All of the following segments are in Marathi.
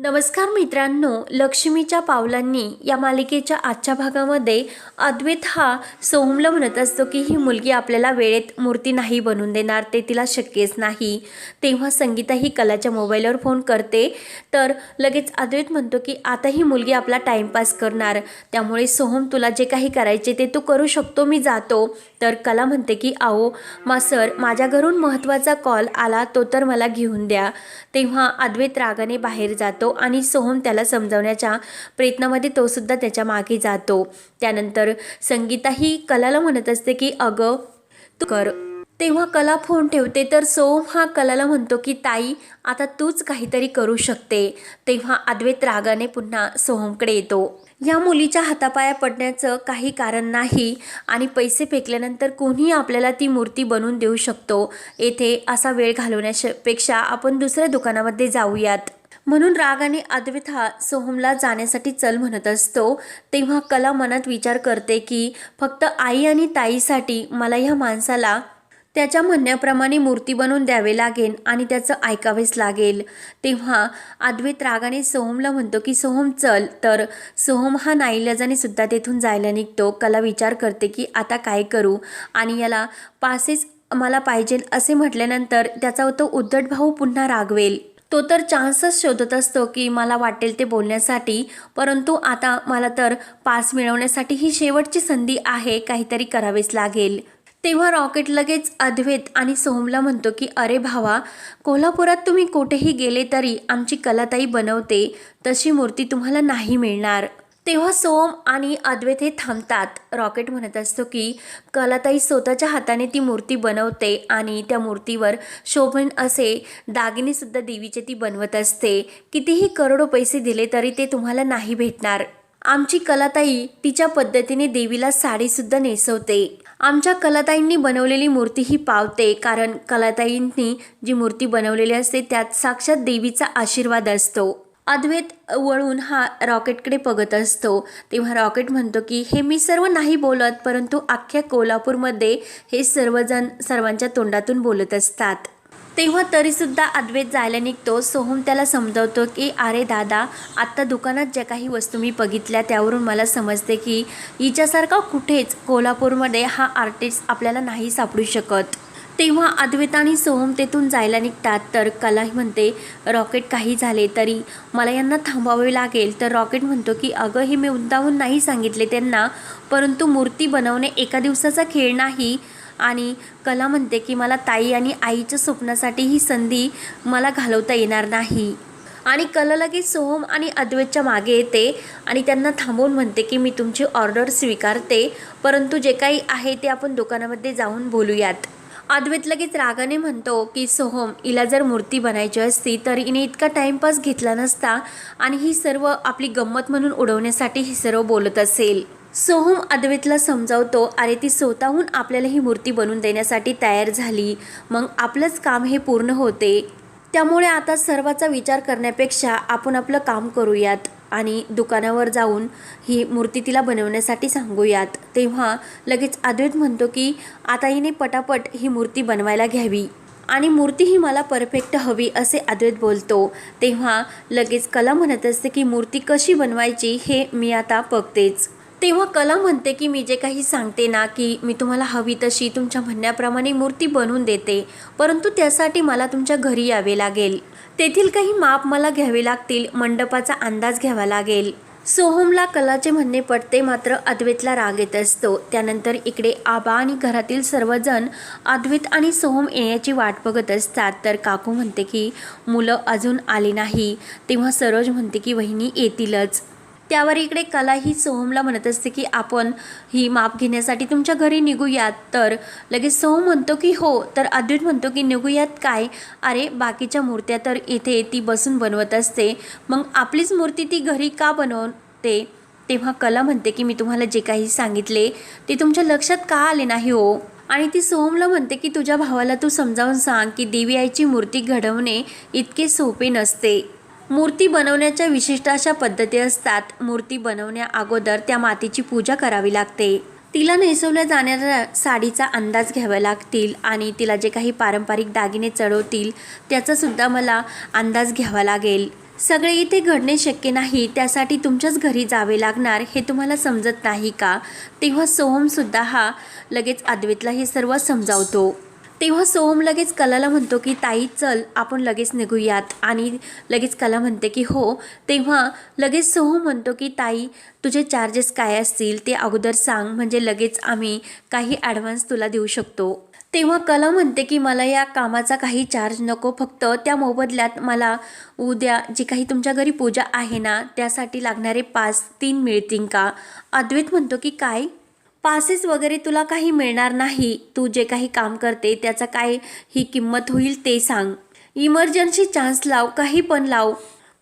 नमस्कार मित्रांनो, लक्ष्मीच्या पावलांनी या मालिकेच्या आजच्या भागामध्ये अद्वैत हा सोहमला म्हणत असतो की ही मुलगी आपल्याला वेळेत मूर्ती नाही बनवून देणार, ते तिला शक्यच नाही. तेव्हा संगीता ही कलाच्या मोबाईलवर फोन करते, तर लगेच अद्वैत म्हणतो की आता ही मुलगी आपला टाईमपास करणार, त्यामुळे सोहम तुला जे काही करायचे ते तू करू शकतो, मी जातो. तर कला म्हणते की आओ सर, माझ्या घरून महत्त्वाचा कॉल आला, तो तर मला घेऊन द्या. तेव्हा अद्वैत रागाने बाहेर जातो आणि सोहम त्याला समजावण्याच्या प्रयत्नामध्ये तो सुद्धा त्याच्या मागे जातो. त्यानंतर संगीता ही कलाला म्हणत असते की अगं तू कर. तेव्हा कला फोन ठेवते, तर सोहम हा कलाला म्हणतो की ताई, आता तूच काहीतरी करू शकते. तेव्हा अद्वैत रागाने पुन्हा सोहमकडे येतो. या मुलीच्या हातापाया पडण्याचं काही कारण नाही आणि पैसे फेकल्यानंतर कोणीही आपल्याला ती मूर्ती बनवून देऊ शकतो. येथे असा वेळ घालवण्यापेक्षा आपण दुसऱ्या दुकानामध्ये जाऊयात. म्हणून रागाने अद्वैत हा सोहमला जाण्यासाठी चल म्हणत असतो. तेव्हा कला मनात विचार करते की फक्त आई आणि ताईसाठी मला ह्या माणसाला त्याच्या म्हणण्याप्रमाणे मूर्ती बनवून द्यावे लागेल आणि त्याचं ऐकावेच लागेल. तेव्हा अद्वैत रागाने सोहमला म्हणतो की सोहम चल. तर सोहम हा नाईलाजाने सुद्धा तेथून जायला निघतो. कला विचार करते की आता काय करू आणि याला पासेस मला पाहिजे असे म्हटल्यानंतर त्याचा तो उद्धट भाऊ पुन्हा रागवेल. तो तर चान्सच शोधत असतो की मला वाटेल ते बोलण्यासाठी, परंतु आता मला तर पास मिळवण्यासाठी ही शेवटची संधी आहे, काहीतरी करावेच लागेल. तेव्हा रॉकेट लगेच अद्वैत आणि सोहमला म्हणतो की अरे भावा, कोल्हापुरात तुम्ही कुठेही गेले तरी आमची कलाताई बनवते तशी मूर्ती तुम्हाला नाही मिळणार. तेव्हा सोहम आणि अद्वैत हे थांबतात. रॉकेट म्हणत असतो की कलाताई स्वतःच्या हाताने ती मूर्ती बनवते आणि त्या मूर्तीवर शोभन असे दागिनेसुद्धा देवीचे ती बनवत असते. कितीही करोडो पैसे दिले तरी ते तुम्हाला नाही भेटणार. आमची कलाताई तिच्या पद्धतीने देवीला साडीसुद्धा नेसवते. आमच्या कलाताईंनी बनवलेली मूर्ती ही पावते, कारण कलाताईंनी जी मूर्ती बनवलेली असते त्यात साक्षात देवीचा आशीर्वाद असतो. अद्वैत वळून हा रॉकेटकडे बघत असतो. तेव्हा रॉकेट म्हणतो की हे मी सर्व नाही बोलत, परंतु अख्ख्या कोल्हापूरमध्ये हे सर्वजण सर्वांच्या तोंडातून बोलत असतात. तेव्हा तरीसुद्धा अद्वैत जायला निघतो. सोहम त्याला समजावतो की अरे दादा, आत्ता दुकानात ज्या काही वस्तू मी बघितल्या त्यावरून मला समजते की हिच्यासारखा कुठेच कोल्हापूरमध्ये हा आर्टिस्ट आपल्याला नाही सापडू शकत. तेव्हा अद्वैत आणि सोहम तेथून जायला निघतात. तर कला म्हणते रॉकेट काही झाले तरी मला यांना थांबवावे लागेल. तर रॉकेट म्हणतो की अगं, हे मी मुद्दामून नाही सांगितले त्यांना, परंतु मूर्ती बनवणे एका दिवसाचा खेळ नाही. आणि कला म्हणते की मला ताई आणि आईच्या स्वप्नासाठी ही संधी मला घालवता येणार नाही. आणि कला लगेच सोहम आणि अद्वैतच्या मागे येते आणि त्यांना थांबवून म्हणते की मी तुमची ऑर्डर स्वीकारते, परंतु जे काही आहे ते आपण दुकानामध्ये जाऊन बोलूयात. अद्वैत लगेच रागाने म्हणतो की सोहम, हिला जर मूर्ती बनायची असती तर हिने इतका टाईमपास घेतला नसता आणि ही सर्व आपली गंमत म्हणून उडवण्यासाठी ही सर्व बोलत असेल. सोहम अद्वैतला समजावतो, अरे ती स्वतःहून आपल्याला ही मूर्ती बनवून देण्यासाठी तयार झाली, मग आपलंच काम हे पूर्ण होते. त्यामुळे आता सर्वाचा विचार करण्यापेक्षा आपण आपलं काम करूयात आणि दुकानावर जाऊन ही मूर्ती तिला बनवण्यासाठी सांगूयात. तेव्हा लगेच अद्वैत म्हणतो की आता हिने पटापट ही मूर्ती बनवायला घ्यावी आणि मूर्ती ही मला परफेक्ट हवी असे अद्वैत बोलतो. तेव्हा लगेच कला म्हणत असते की मूर्ती कशी बनवायची हे मी आता बघतेच. तेव्हा कला म्हणते की मी जे काही सांगते ना की मी तुम्हाला हवी तशी तुमच्या म्हणण्याप्रमाणे मूर्ती बनवून देते, परंतु त्यासाठी मला तुमच्या घरी यावे लागेल. तेथील काही माप मला घ्यावे लागतील, मंडपाचा अंदाज घ्यावा लागेल. सोहमला कलाचे म्हणणे पटते, मात्र अद्वैतला राग येत असतो. त्यानंतर इकडे आबा आणि घरातील सर्वजण अद्वैत आणि सोहम येण्याची वाट बघत असतात. तर काकू म्हणते की मुलं अजून आली नाही. तेव्हा सरोज म्हणते की वहिनी येतीलच. त्यावर इकडे कला ही सोहमला म्हणत असते की आपण ही माप घेण्यासाठी तुमच्या घरी निघूयात. तर लगेच सोहम म्हणतो की हो. तर अद्वैत म्हणतो की निघूयात काय, अरे बाकीच्या मूर्त्या तर इथे ती बसून बनवत असते, मग आपलीच मूर्ती ती घरी का बनवते. तेव्हा कला म्हणते की मी तुम्हाला जे काही सांगितले ते तुमच्या लक्षात का आले नाही हो. आणि ती सोहमला म्हणते की तुझ्या भावाला तू समजावून सांग की देवी आईची मूर्ती घडवणे इतके सोपे नसते. मूर्ती बनवण्याच्या विशिष्ट अशा पद्धती असतात. मूर्ती बनवण्या अगोदर त्या मातीची पूजा करावी लागते. तिला नेसवल्या जाणाऱ्या साडीचा अंदाज घ्यावा लागतील आणि तिला जे काही पारंपरिक दागिने चढवतील त्याचासुद्धा मला अंदाज घ्यावा लागेल. सगळे इथे घडणे शक्य नाही, त्यासाठी तुमच्याच घरी जावे लागणार हे तुम्हाला समजत नाही का? तेव्हा सोहमसुद्धा हा लगेच अद्वैतला हे सर्व समजावतो. तेव्हा सोहम लगेच कलाला म्हणतो की ताई चल आपण लगेच निघूयात, आणि लगेच कला म्हणते की हो. तेव्हा लगेच सोहम म्हणतो की ताई तुझे चार्जेस काय असतील ते अगोदर सांग, म्हणजे लगेच आम्ही काही ॲडव्हान्स तुला देऊ शकतो. तेव्हा कला म्हणते की मला या कामाचा काही चार्ज नको, फक्त त्या मोबदल्यात मला उद्या जी काही तुमच्या घरी पूजा आहे ना त्यासाठी लागणारे पास 3 मिळतील का? अद्वैत म्हणतो की काय पासेस वगैरे तुला काही मिळणार नाही, तू जे काही काम करते त्याचा काय ही किंमत होईल ते सांग. इमर्जन्सी चान्स लाव, काही पण लाव,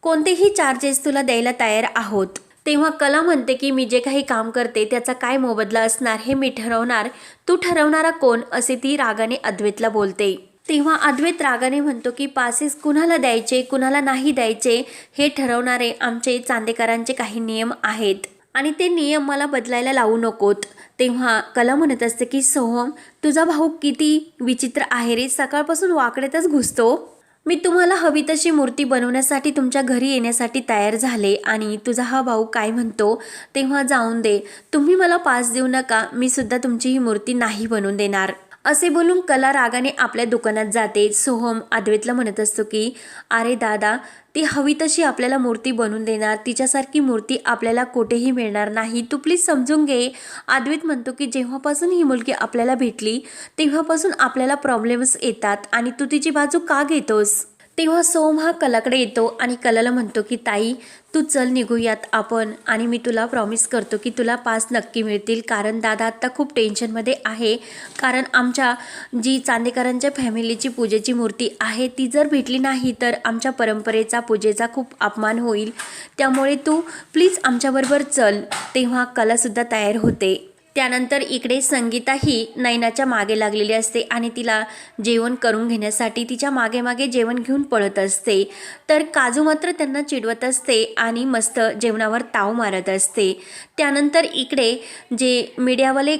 कोणतेही चार्जेस तुला द्यायला तयार आहोत. तेव्हा कला म्हणते की मी जे काही काम करते त्याचा काय मोबदला असणार हे मी ठरवणार, तू ठरवणारा कोण, असे ती रागाने अद्वैतला बोलते. तेव्हा अद्वैत रागाने म्हणतो की पासेस कुणाला द्यायचे कुणाला नाही द्यायचे हे ठरवणारे आमचे चांदेकरांचे काही नियम आहेत, आणि ते नियम मला बदलायला लावू नकोत. तेव्हा कला म्हणत असते की सोहम तुझा भाऊ किती विचित्र आहे रे, सकाळपासून वाकड्यातच घुसतो. मी तुम्हाला हवी तशी मूर्ती बनवण्यासाठी तुमच्या घरी येण्यासाठी तयार झाले, आणि तुझा हा भाऊ काय म्हणतो तेव्हा जाऊन दे, तुम्ही मला पास देऊ नका, मी सुद्धा तुमची ही मूर्ती नाही बनवून देणार, असे बोलून कला रागाने आपल्या दुकानात जाते. सोहम अद्वैतला म्हणत असतो की अरे दादा ती हवी तशी आपल्याला मूर्ती बनवून देणार, तिच्यासारखी मूर्ती आपल्याला कुठेही मिळणार नाही, तू प्लीज समजून घे. अद्वैत म्हणतो की जेव्हापासून ही मुलगी आपल्याला भेटली तेव्हापासून आपल्याला प्रॉब्लेम्स येतात आणि तू तिची बाजू का घेतोस. तेव्हा सोहम हा कलाकडे येतो आणि कलाला म्हणतो की ताई तू चल निघूयात आपण, आणि मी तुला प्रॉमिस करतो की तुला पास नक्की मिळतील, कारण दादा आत्ता खूप टेन्शनमध्ये आहे, कारण आमच्या जी चांदेकरांच्या फॅमिलीची पूजेची मूर्ती आहे ती जर भेटली नाही तर आमच्या परंपरेचा पूजेचा खूप अपमान होईल, त्यामुळे तू प्लीज आमच्याबरोबर चल. तेव्हा कलासुद्धा तयार होते. त्यानंतर इकडे संगीता ही नयनाच्या मागे लागलेली असते आणि तिला जेवण करून घेण्यासाठी तिच्या मागे मागे जेवण घेऊन पळत असते. तर काजू मात्र त्यांना चिडवत असते आणि मस्त जेवणावर ताव मारत असते. त्यानंतर इकडे जे मीडियावाले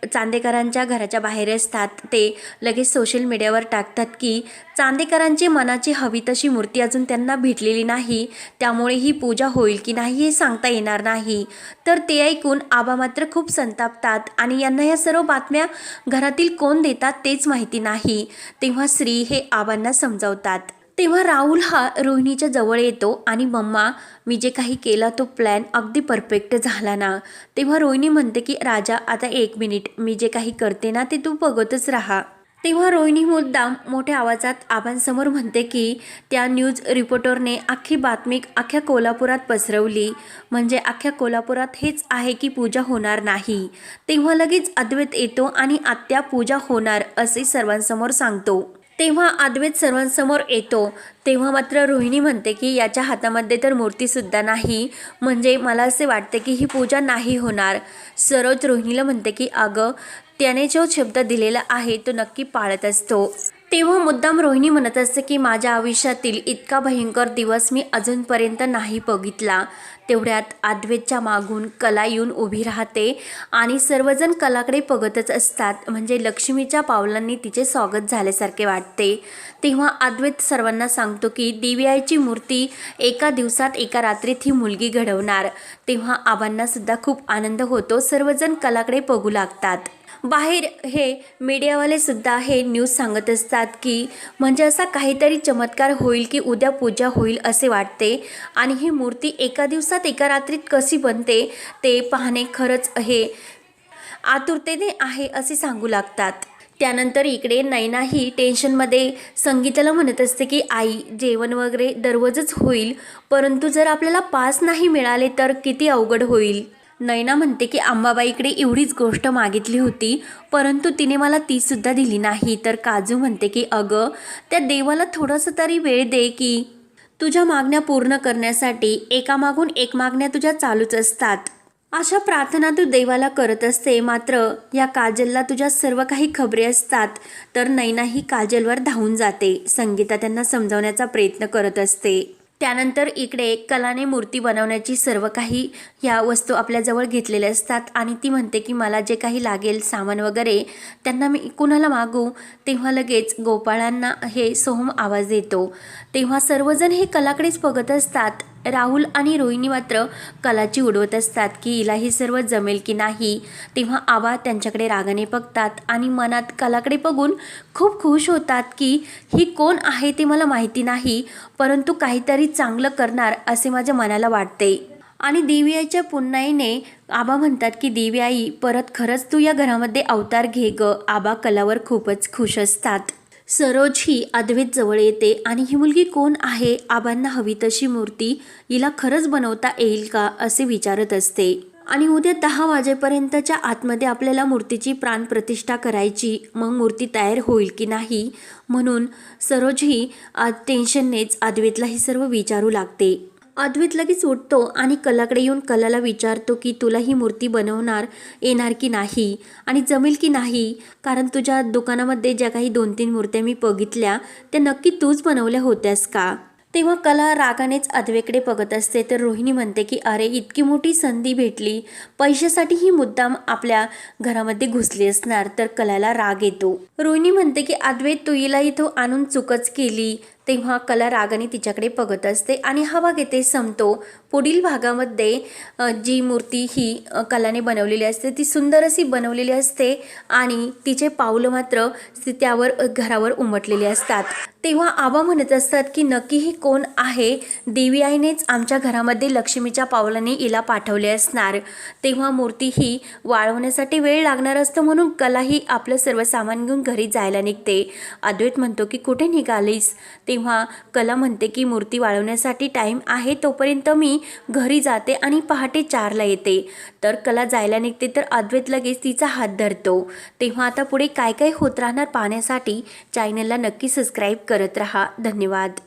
चांदेकरांच्या घराच्या बाहेर असतात ते लगेच सोशल मीडियावर टाकतात की चांदेकरांची मनाची हवी तशी मूर्ती अजून त्यांना भेटलेली नाही, त्यामुळे ही पूजा होईल की नाही हे सांगता येणार नाही. तर ते ऐकून आबा मात्र खूप संतापतात आणि यांना या सर्व बातम्या घरातील कोण देतात तेच माहिती नाही. तेव्हा श्री हे आबांना समजावतात. तेव्हा राहुल हा रोहिणीच्या जवळ येतो आणि मम्मा मी जे काही केला तो प्लॅन अगदी परफेक्ट झाला ना. तेव्हा रोहिणी म्हणते की राजा आता 1 मिनिट, मी जे काही करते ना ते तू बघतच राहा. तेव्हा रोहिणी मुद्दाम मोठ्या आवाजात आबांसमोर म्हणते की त्या न्यूज रिपोर्टरने अख्खी बातमी अख्ख्या कोल्हापुरात पसरवली, म्हणजे अख्ख्या कोल्हापुरात हेच आहे की पूजा होणार नाही. तेव्हा लगेच अद्वैत येतो आणि आत्या पूजा होणार असे सर्वांसमोर सांगतो. तेव्हा अद्वैत सर्वांसमोर येतो. तेव्हा मात्र रोहिणी म्हणते की याच्या हातामध्ये तर मूर्तीसुद्धा नाही, म्हणजे मला असे वाटते की ही पूजा नाही होणार. सरोज रोहिणीला म्हणते की अगं त्याने जो शब्द दिलेला आहे तो नक्की पाळत असतो. तेव्हा मुद्दाम रोहिणी म्हणत असते की माझ्या आयुष्यातील इतका भयंकर दिवस मी अजूनपर्यंत नाही बघितला. तेवढ्यात अद्वैतच्या मागून कला येऊन उभी राहते आणि सर्वजण कलाकडे बघतच असतात, म्हणजे लक्ष्मीच्या पावलांनी तिचे स्वागत झाल्यासारखे वाटते. तेव्हा अद्वैत सर्वांना सांगतो की DVIची मूर्ती एका दिवसात एका रात्रीत ही मुलगी घडवणार. तेव्हा आबांना सुद्धा खूप आनंद होतो, सर्वजण कलाकडे बघू लागतात. बाहेर हे मीडियावाले सुद्धा हे न्यूज सांगत असतात की म्हणजे असा काहीतरी चमत्कार होईल की उद्या पूजा होईल असे वाटते, आणि ही मूर्ती एका दिवसात एका रात्रीत कशी बनते ते पाहणे खरंच हे आतुरतेने आहे असे सांगू लागतात. त्यानंतर इकडे नैना ही टेन्शनमध्ये संगीताला म्हणत असते की आई जेवण वगैरे दररोजच होईल, परंतु जर आपल्याला पास नाही मिळाले तर किती अवघड होईल. नैना म्हणते की अंबाबाईकडे एवढीच गोष्ट मागितली होती, परंतु तिने मला ती सुद्धा दिली नाही. तर काजू म्हणते की अगं त्या देवाला थोडंसं तरी वेळ दे की तुझ्या मागण्या पूर्ण करण्यासाठी एकामागून एक मागण्या तुझ्या चालूच असतात. अशा प्रार्थना तू देवाला करत असते, मात्र या काजलला तुझ्या सर्व काही खबरे असतात. तर नैना ही काजलवर धावून जाते. संगीता त्यांना समजावण्याचा प्रयत्न करत असते. त्यानंतर इकडे कलाने मूर्ती बनवण्याची सर्व काही ह्या वस्तू आपल्याजवळ घेतलेल्या असतात आणि ती म्हणते की मला जे काही लागेल सामान वगैरे त्यांना मी कुणाला मागू. तेव्हा लगेच गोपाळांना हे सोहम आवाज देतो. तेव्हा सर्वजण हे कलाकडेच बघत असतात. राहुल आणि रोहिणी मात्र कलाची उडवत असतात की हिला हे सर्व जमेल की नाही. तेव्हा आबा त्यांच्याकडे रागाने बघतात आणि मनात कलाकडे बघून खूप खुश होतात की ही कोण आहे ते मला माहिती नाही, परंतु काहीतरी चांगलं करणार असे माझ्या मनाला वाटते. आणि देवी आईच्या पुन्हाईने आबा म्हणतात की देवी आई परत खरंच तू या घरामध्ये अवतार घे ग. आबा कलावर खूपच खुश असतात. सरोज ही अद्वैत जवळ येते आणि ही मुलगी कोण आहे, आबांना हवी तशी मूर्ती हिला खरंच बनवता येईल का असे विचारत असते. आणि उद्या 10 वाजेपर्यंतच्या आतमध्ये आपल्याला मूर्तीची प्राणप्रतिष्ठा करायची, मग मूर्ती तयार होईल की नाही म्हणून सरोज ही टेन्शननेच अद्वैतला हे सर्व विचारू लागते. अद्वैत लगेच उठतो आणि कलाकडे येऊन कलाला विचारतो की तुला ही मूर्ती बनवणार येणार की नाही आणि जमेल की नाही, कारण तुझ्या दुकानामध्ये ज्या काही 2-3 मूर्त्या मी बघितल्या त्या नक्की तूच बनवल्या होत्यास का. तेव्हा कला रागानेच अद्वैतकडे बघत असते तर रोहिणी म्हणते की अरे इतकी मोठी संधी भेटली, पैशासाठी ही मुद्दाम आपल्या घरामध्ये घुसली असणार. तर कलाला राग येतो. रोहिणी म्हणते की अद्वैत तू हिला इथं आणून चुकच केली. तेव्हा कला रागाने तिच्याकडे बघत असते आणि हा भाग येथे संपतो. पुढील भागामध्ये जी मूर्ती ही कलाने बनवलेली असते ती सुंदर अशी बनवलेली असते आणि तिचे पावलं मात्र त्यावर घरावर उमटलेले असतात. तेव्हा आबा म्हणत असतात की नक्की ही कोण आहे, देवी आईनेच आमच्या घरामध्ये लक्ष्मीच्या पावलाने हिला पाठवले असणार. तेव्हा मूर्ती ही वाळवण्यासाठी वेळ लागणार असतं म्हणून कला ही आपलं सर्व सामान घेऊन घरी जायला निघते. अद्वैत म्हणतो की कुठे निघालीस. तेव्हा कला म्हणते की मूर्ती वाळवण्यासाठी टाईम आहे तोपर्यंत मी घरी जाते आणि पहाटे 4ला येते. तर कला जायला निघते तर अद्वैत लगेच तिचा हात धरतो. तेव्हा आता पुढे काय काय होत राहणार पाहण्यासाठी चॅनलला नक्की सबस्क्राईब करत रहा. धन्यवाद.